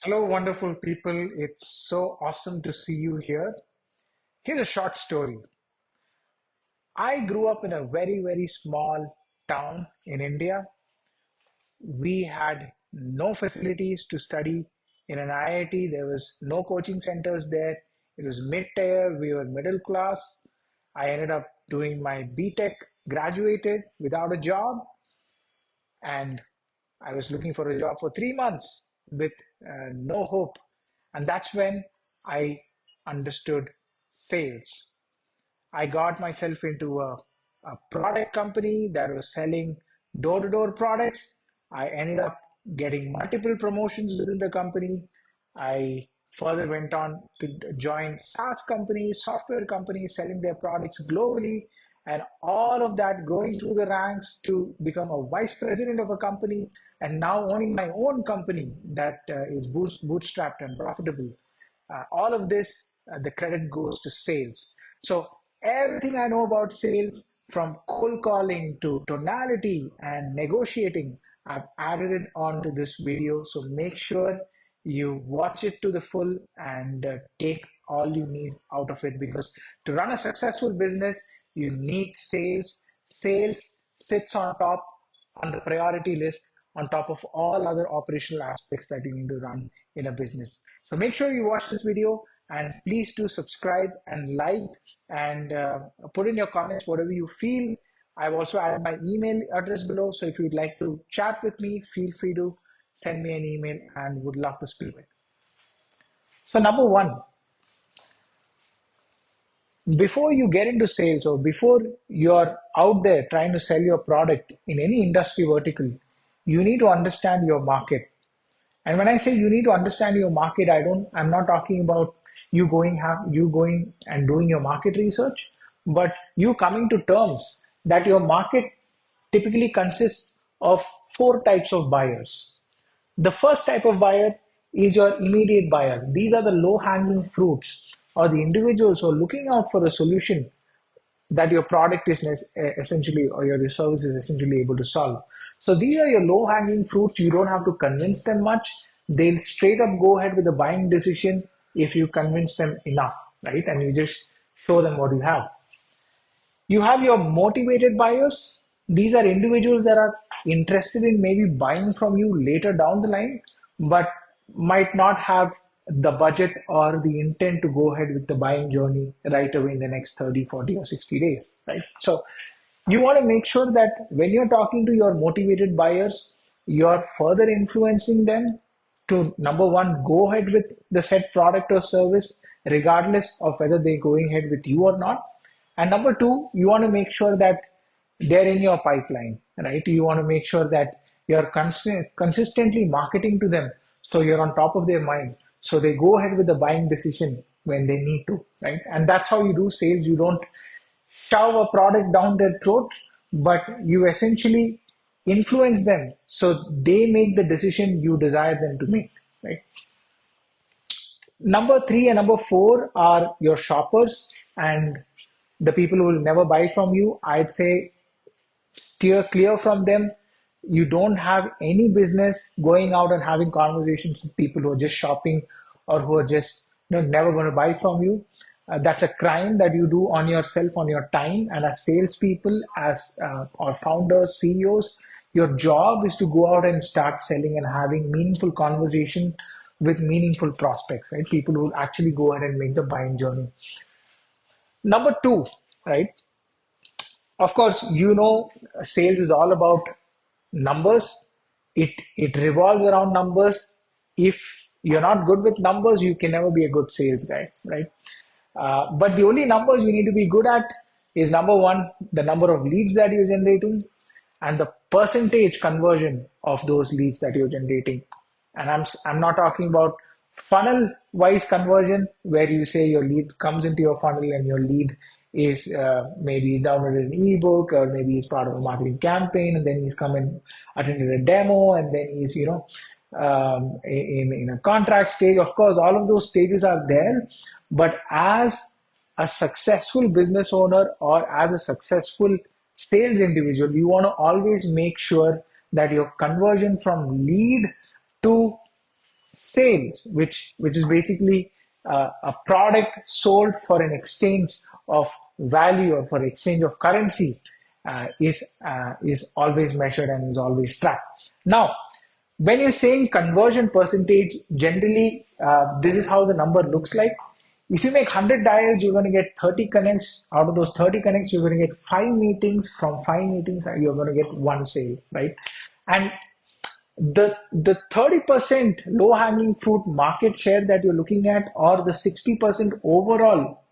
Hello, wonderful people. It's so awesome to see you here. Here's a short story. I grew up in a very, very small town in India. We had no facilities to study in an IIT. There was no coaching centers there. It was mid-tier. We were middle class. I ended up doing my BTech, graduated without a job, and I was looking for a job for 3 months with no hope. And that's when I understood sales. I got myself into a product company that was selling door to door products. I ended up getting multiple promotions within the company. I further went on to join SaaS companies, software companies selling their products globally, and all of that growing through the ranks to become a vice president of a company and now owning my own company that is bootstrapped and profitable. All of this, the credit goes to sales. So everything I know about sales, from cold calling to tonality and negotiating, I've added it onto this video. So make sure you watch it to the full and take all you need out of it, because to run a successful business, you need sales. Sales sits on the priority list on top of all other operational aspects that you need to run in a business. So make sure you watch this video, and please do subscribe and like, and put in your comments whatever you feel. I've also added my email address below. So if you'd like to chat with me, feel free to send me an email and would love to speak with. So number one, before you get into sales or before you're out there trying to sell your product in any industry vertical, you need to understand your market. And when I say you need to understand your market, I'm not talking about you going and doing your market research, but you coming to terms that your market typically consists of four types of buyers. The first type of buyer is your immediate buyer. These are the low hanging fruits, or the individuals who are looking out for a solution that your product is essentially, or your service is essentially able to solve. So these are your low hanging fruits. You don't have to convince them much. They'll straight up go ahead with the buying decision if you convince them enough, right? And you just show them what you have. You have your motivated buyers. These are individuals that are interested in maybe buying from you later down the line, but might not have the budget or the intent to go ahead with the buying journey right away in the next 30, 40, or 60 days, right? So you want to make sure that when you're talking to your motivated buyers, you're further influencing them to, number one, go ahead with the set product or service, regardless of whether they're going ahead with you or not. And number two, you want to make sure that they're in your pipeline, right? You want to make sure that you're consistently marketing to them, so you're on top of their mind. So they go ahead with the buying decision when they need to, right? And that's how you do sales. You don't shove a product down their throat, but you essentially influence them so they make the decision you desire them to make, right? Number three and number four are your shoppers and the people who will never buy from you. I'd say steer clear from them. You don't have any business going out and having conversations with people who are just shopping or who are just never going to buy from you. That's a crime that you do on yourself, on your time. And as salespeople, as or founders, CEOs, your job is to go out and start selling and having meaningful conversation with meaningful prospects, right? People who will actually go ahead and make the buying journey. Number two, right? Of course, sales is all about numbers. It revolves around numbers. If you're not good with numbers, you can never be a good sales guy, right? But the only numbers you need to be good at is, number one, the number of leads that you're generating and the percentage conversion of those leads that you're generating. And I'm not talking about funnel wise conversion, where you say your lead comes into your funnel and your lead is maybe he's downloaded an ebook, or maybe he's part of a marketing campaign, and then he's come and attended a demo, and then he's in a contract stage. Of course, all of those stages are there, but as a successful business owner or as a successful sales individual, you want to always make sure that your conversion from lead to Sales, which is basically a product sold for an exchange of value or for exchange of currency, is always measured and is always tracked. Now, when you're saying conversion percentage, generally this is how the number looks like. If you make 100 dials, you're going to get 30 connects. Out of those 30 connects, you're going to get 5 meetings. From 5 meetings, you're going to get one sale, right? And the 30% low hanging fruit market share that you're looking at, or the 60% overall,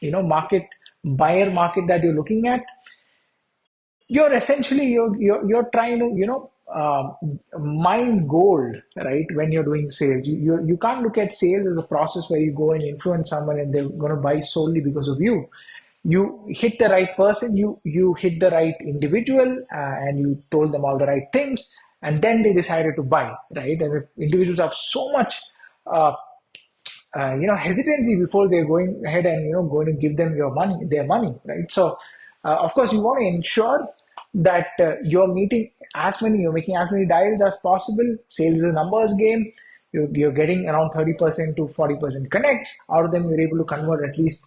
market buyer market that you're looking at, you're essentially you're trying to mine gold, right? When you're doing sales, you can't look at sales as a process where you go and influence someone and they're going to buy solely because of you. You hit the right person, you hit the right individual, and you told them all the right things, and then they decided to buy, right? And if individuals have so much uh, hesitancy before they're going ahead and going to give them their money, right? So of course you want to ensure that you're making as many dials as possible. Sales is a numbers game. You're getting around 30% to 40% connects. Out of them, you're able to convert at least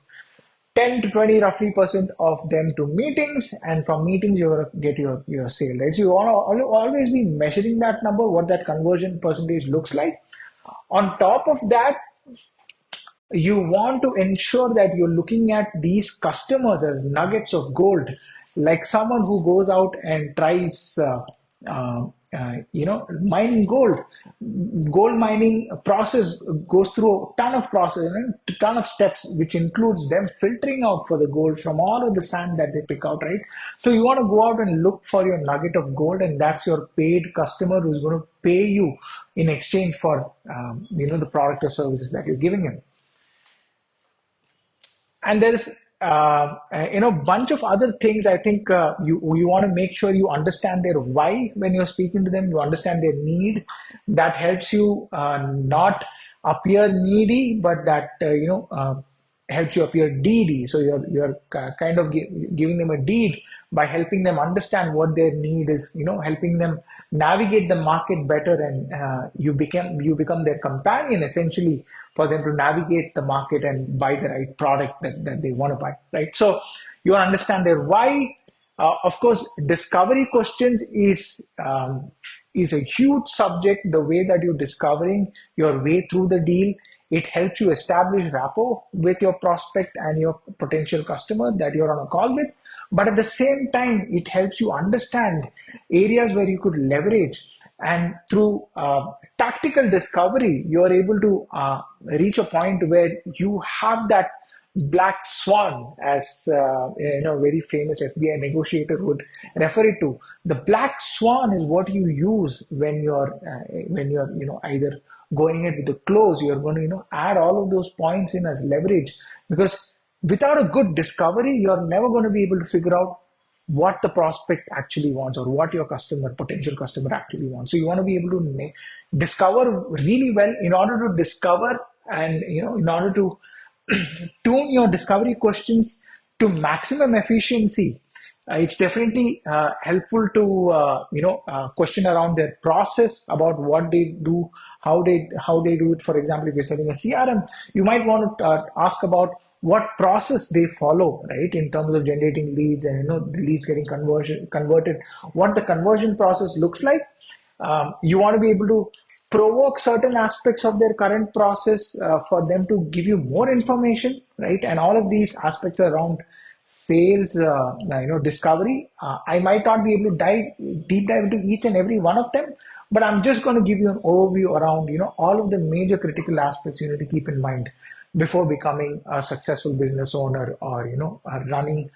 10 to 20 roughly percent of them to meetings, and from meetings you're going to get your sale, right? So you want to always be measuring that number, what that conversion percentage looks like. On top of that, you want to ensure that you're looking at these customers as nuggets of gold, like someone who goes out and tries mining gold. Gold mining process goes through a ton of process and a ton of steps, which includes them filtering out for the gold from all of the sand that they pick out, right? So you want to go out and look for your nugget of gold, and that's your paid customer who's going to pay you in exchange for the product or services that you're giving him. And there's bunch of other things. I think you want to make sure you understand their why when you're speaking to them. You understand their need. That helps you not appear needy, but that helps you appear deedy. So you're kind of giving them a deed by helping them understand what their need is, helping them navigate the market better, and you become their companion essentially, for them to navigate the market and buy the right product that they want to buy, right? So you understand their why. Of course, discovery questions is a huge subject. The way that you're discovering your way through the deal, it helps you establish rapport with your prospect and your potential customer that you're on a call with. But at the same time, it helps you understand areas where you could leverage. And through tactical discovery, you're able to reach a point where you have that black swan, as very famous FBI negotiator would refer it to. The black swan is what you use when you're either going it with the close. You're going to add all of those points in as leverage, because without a good discovery, you're never going to be able to figure out what the prospect actually wants, or what your potential customer actually wants. So you want to be able to discover really well. In order to discover, and in order to tune your discovery questions to maximum efficiency, it's definitely helpful to question around their process, about what they do, how they do it. For example, if you're selling a CRM, you might want to ask about what process they follow, right, in terms of generating leads, and the leads getting converted, what the conversion process looks like. You want to be able to provoke certain aspects of their current process, for them to give you more information, right? And all of these aspects around sales, discovery. I might not be able to deep dive into each and every one of them, but I'm just going to give you an overview around, all of the major critical aspects you need to keep in mind before becoming a successful business owner, or, running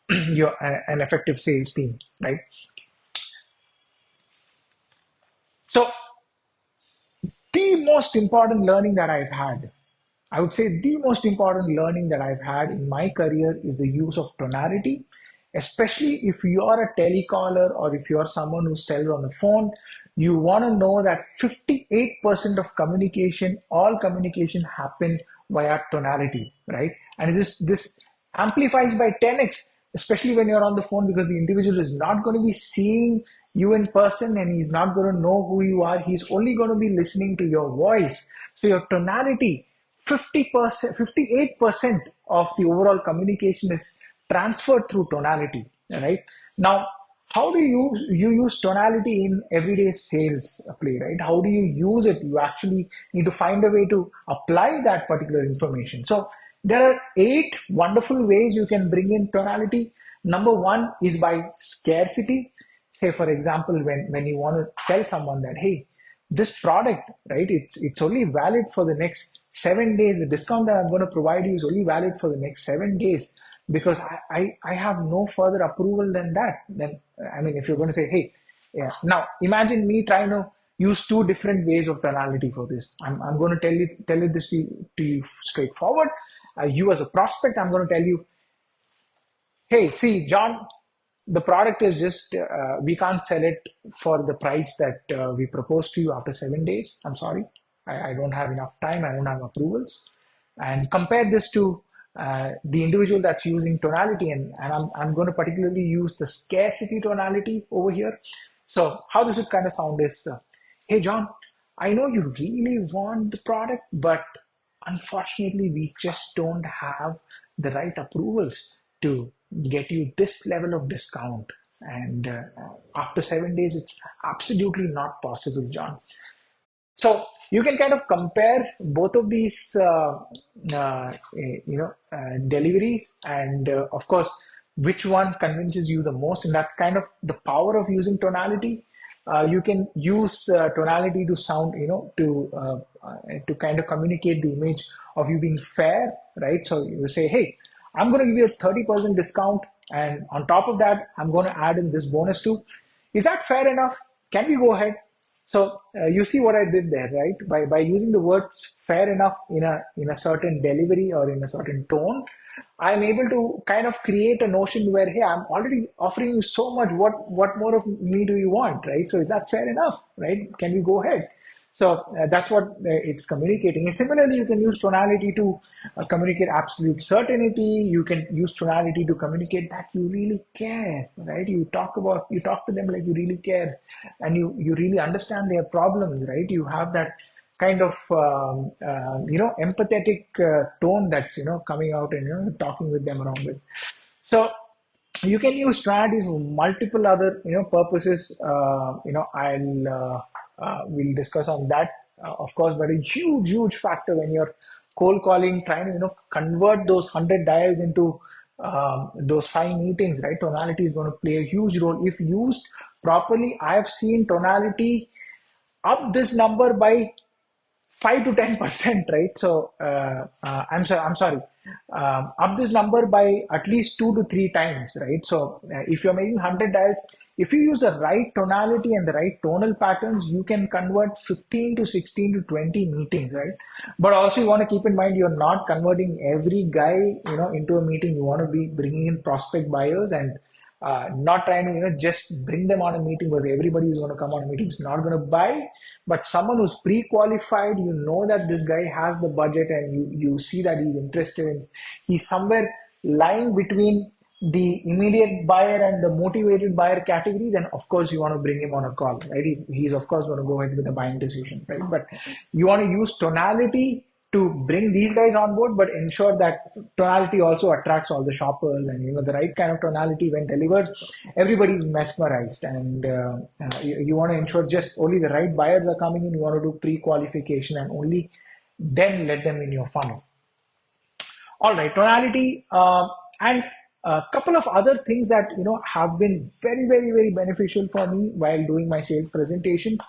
an effective sales team, right? So the most important learning that I've had, I would say the most important learning that I've had in my career, is the use of tonality, especially if you're a telecaller, or if you're someone who sells on the phone. You want to know that 58% of all communication happen via tonality, right? And this amplifies by 10x, especially when you're on the phone, because the individual is not going to be seeing you in person and he's not going to know who you are. He's only going to be listening to your voice. So your tonality, 50%, 58% of the overall communication is transferred through tonality, right? Now, how do you use tonality in everyday sales play, right? How do you use it? You actually need to find a way to apply that particular information. So there are 8 wonderful ways you can bring in tonality. Number one is by scarcity. Say, for example, when you want to tell someone that, hey, this product, right, it's only valid for the next 7 days. The discount that I'm going to provide you is only valid for the next 7 days because I have no further approval than that. Then, I mean, if you're going to say, hey, yeah, now imagine me trying to use 2 different ways of tonality for this. I'm going to tell you this to you straightforward. You as a prospect, I'm going to tell you, hey, see, John, the product is just, we can't sell it for the price that we proposed to you after 7 days. I'm sorry. I don't have enough time. I don't have approvals. And compare this to the individual that's using tonality. And I'm going to particularly use the scarcity tonality over here. So how this would kind of sound is, hey, John, I know you really want the product, but unfortunately, we just don't have the right approvals to get you this level of discount. And after 7 days, it's absolutely not possible, John. So you can kind of compare both of these, deliveries, and of course, which one convinces you the most, and that's kind of the power of using tonality. You can use tonality to sound, to kind of communicate the image of you being fair, right? So you say, hey, I'm going to give you a 30% discount, and on top of that, I'm going to add in this bonus too. Is that fair enough? Can we go ahead? So you see what I did there, right? By using the words fair enough in a certain delivery or in a certain tone, I'm able to kind of create a notion where, hey, I'm already offering you so much. What more of me do you want, right? So is that fair enough, right? Can we go ahead? So that's what it's communicating. And similarly, you can use tonality to communicate absolute certainty. You can use tonality to communicate that you really care, right? You talk to them like you really care, and you really understand their problems, right? You have that kind of empathetic tone that's coming out and talking with them around with. So you can use strategies for multiple other purposes. I'll we'll discuss on that, of course. But a huge factor when you're cold calling, trying to convert those 100 dials into those 5 meetings, right? Tonality is going to play a huge role if used properly. I've seen tonality up this number by 5 to 10%, right? So I'm sorry, up this number by at least 2 to 3 times, right? So if you're making 100 dials, if you use the right tonality and the right tonal patterns, you can convert 15 to 16 to 20 meetings, right? But also you want to keep in mind you're not converting every guy into a meeting. You want to be bringing in prospect buyers and not trying to just bring them on a meeting because everybody is going to come on a meeting is not going to buy, but someone who's pre-qualified, that this guy has the budget, and you see that he's interested in, he's somewhere lying between the immediate buyer and the motivated buyer category, then of course you want to bring him on a call, right? He's of course going to go ahead with the buying decision, right? But you want to use tonality to bring these guys on board, but ensure that tonality also attracts all the shoppers, and the right kind of tonality when delivered, everybody's mesmerized, and you want to ensure just only the right buyers are coming in. You want to do pre-qualification and only then let them in your funnel. All right, tonality, and a couple of other things that have been very beneficial for me while doing my sales presentations.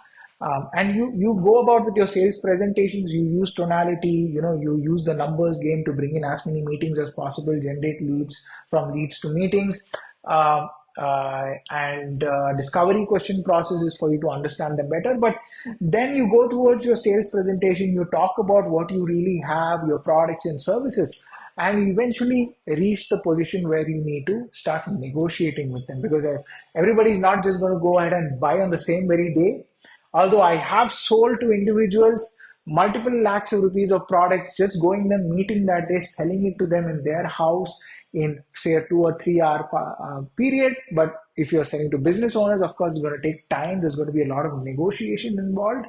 And you go about with your sales presentations. You use tonality. You use the numbers game to bring in as many meetings as possible, generate leads, from leads to meetings. And discovery question process is for you to understand them better. But then you go towards your sales presentation, you talk about what you really have, your products and services, and you eventually reach the position where you need to start negotiating with them, because everybody's not just going to go ahead and buy on the same very day. Although I have sold to individuals multiple lakhs of rupees of products, just going them meeting that day, selling it to them in their house in say a 2 or 3 hour period. But if you're selling to business owners, of course, it's going to take time. There's going to be a lot of negotiation involved.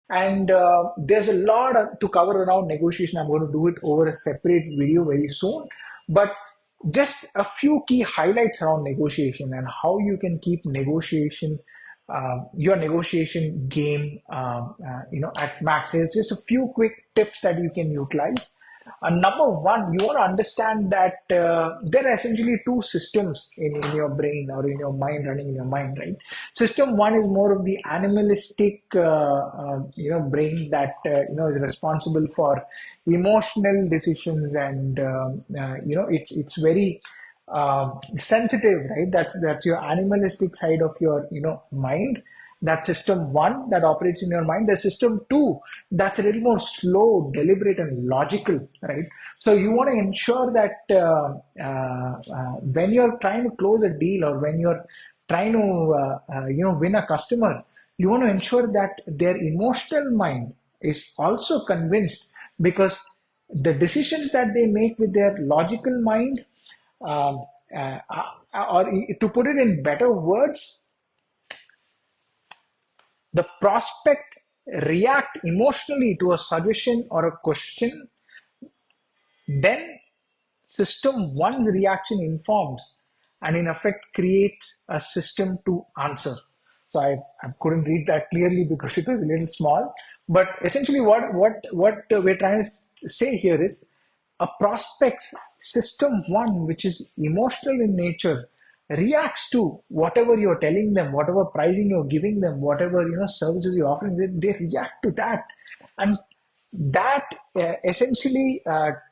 And there's a lot to cover around negotiation. I'm going to do it over a separate video very soon. But just a few key highlights around negotiation and how you can keep negotiation, your negotiation game, at max. It's just a few quick tips that you can utilize. Number one, you want to understand that there are essentially two systems in your brain or in your mind, running in your mind, right? System one is more of the animalistic, brain that is responsible for emotional decisions, and it's very sensitive, right? That's your animalistic side of your mind. That system one that operates in your mind. The system two that's a little more slow, deliberate, and logical, right? So you want to ensure that when you're trying to close a deal, or when you're trying to win a customer, you want to ensure that their emotional mind is also convinced, because the decisions that they make with their logical mind, um, uh, or to put it in better words, the prospect react emotionally to a suggestion or a question, then system one's reaction informs and in effect creates a system to answer. So I couldn't read that clearly because it was a little small. But essentially what we're trying to say here is a prospect's system one, which is emotional in nature, reacts to whatever you're telling them, whatever pricing you're giving them, whatever services you're offering. They react to that, and that essentially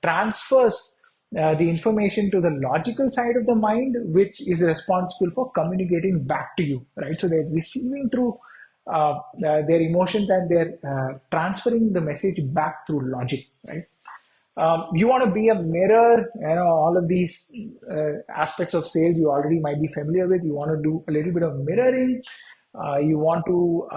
transfers the information to the logical side of the mind, which is responsible for communicating back to you, right? So they're receiving through their emotions, and they're transferring the message back through logic, right? You want to be a mirror, all of these aspects of sales you already might be familiar with. You want to do a little bit of mirroring. You want to,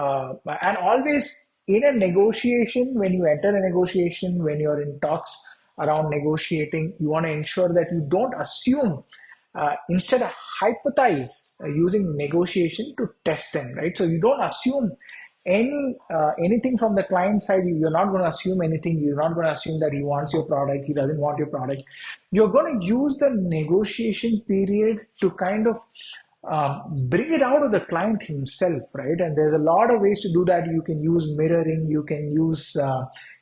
and always in a negotiation, when you enter a negotiation, when you're in talks around negotiating, you want to ensure that you don't assume, instead hypothesize, using negotiation to test them, right? So you don't assume anything from the client side. You're not going to assume anything. You're not going to assume that he wants your product, he doesn't want your product. You're going to use the negotiation period to kind of bring it out of the client himself, right? And there's a lot of ways to do that. You can use mirroring, you can use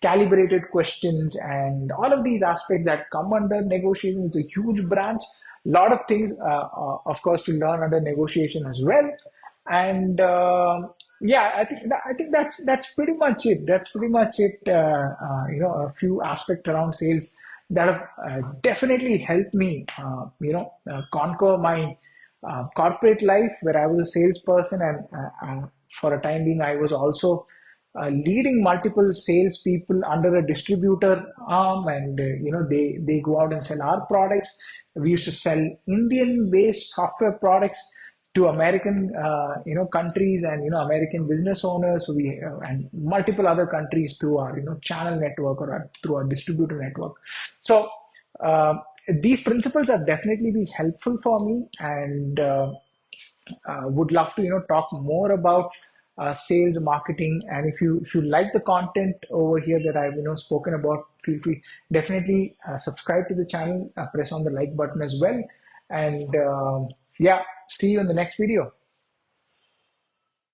calibrated questions, and all of these aspects that come under negotiation. It's a huge branch. A lot of things, of course, to learn under negotiation as well. And yeah, I think that's pretty much it. That's pretty much it. A few aspects around sales that have definitely helped me, conquer my corporate life, where I was a salesperson, and for a time being, I was also leading multiple salespeople under a distributor arm, and they go out and sell our products. We used to sell Indian-based software products to American countries, and American business owners. So we and multiple other countries through our channel network, or through our distributor network. So these principles have definitely been helpful for me, and would love to talk more about sales, marketing. And if you like the content over here that I've spoken about, feel free, definitely subscribe to the channel, press on the like button as well, and yeah, see you in the next video.